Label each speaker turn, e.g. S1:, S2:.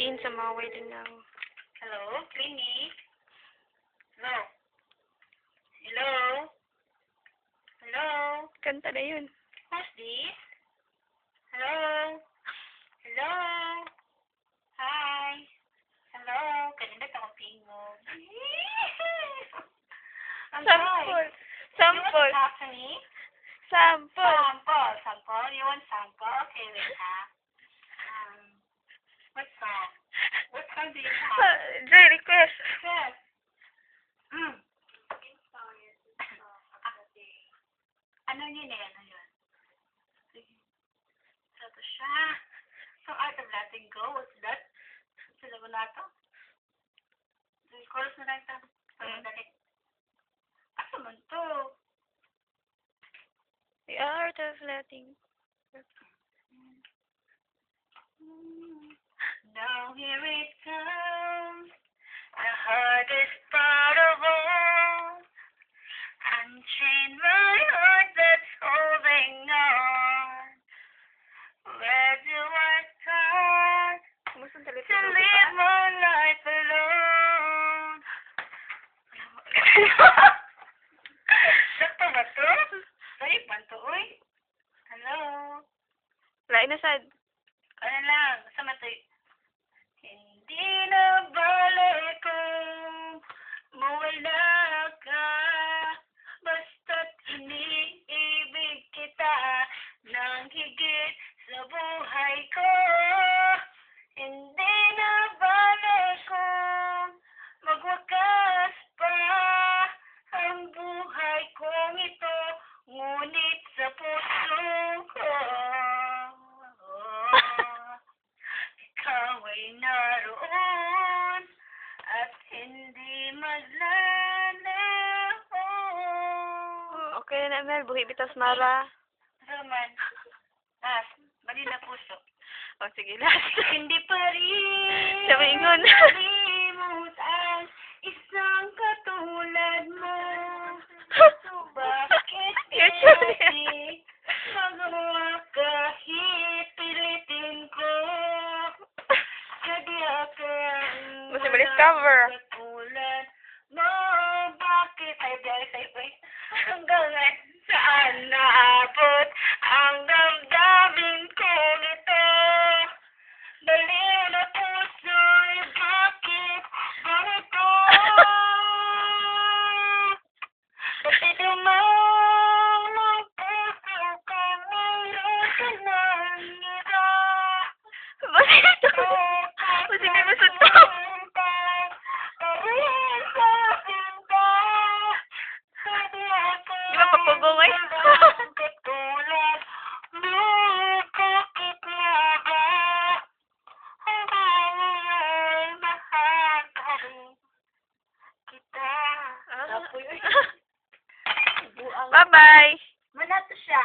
S1: Tin, sumaway din ako.
S2: Hello, Queenie? Hello? Hello? Hello?
S1: Kanta na yun.
S2: Who's this? Hello? Hello? Hi? Hello? Kanina akong pingog. I'm
S1: Sample.
S2: sorry. You want
S1: Sample.
S2: to talk to me?
S1: Sample.
S2: Sample. Sample? You want sample? Okay, wait ha. What song? What song do you have?
S1: Joy, request.
S2: Yes. Ano yun eh? Ano yun? Sige. Ito siya. So, Art of Letting Go. What's that? Sila mo na ito? Chorus na lang ito. Dali. Asa man to?
S1: The art of letting.
S2: Now here it comes. The hardest part of all. Unchain my heart that's holding on. Where do I start
S1: Kumusta
S2: to live my life alone? Sakto ba to? Sorry, panto, uy. Hello?
S1: Lain na sad.
S2: Ano lang, sama to. Hindi na balik kung mawala ka. Basta't iniibig kita ng higit sa buhay ko. Hindi na balik kung magwakas pa ang buhay kong ito. Ngunit sa puso ko, ikaw ay naroon at hindi maglalaon.
S1: Okay na, Mel. Buhi bitas Mara.
S2: Raman, mali na puso.
S1: O, sige, last.
S2: Hindi pa rin
S1: Siya maingon.
S2: malimut ang isang katulad mo. So bakit hindi magawa kahit pilitin ko? Sadya kang
S1: Gusto mo discover?
S2: katulad mo. Bakit ay hanggang saan naabot ang damdamin ko nito? Baliw na puso'y bakit ganito? Bakit dumaw ng puso ko mayroon ka ng iba?
S1: Bakit ito? Kasi may masundok. Di ba papagungay? Bye-bye.
S2: Manato siya.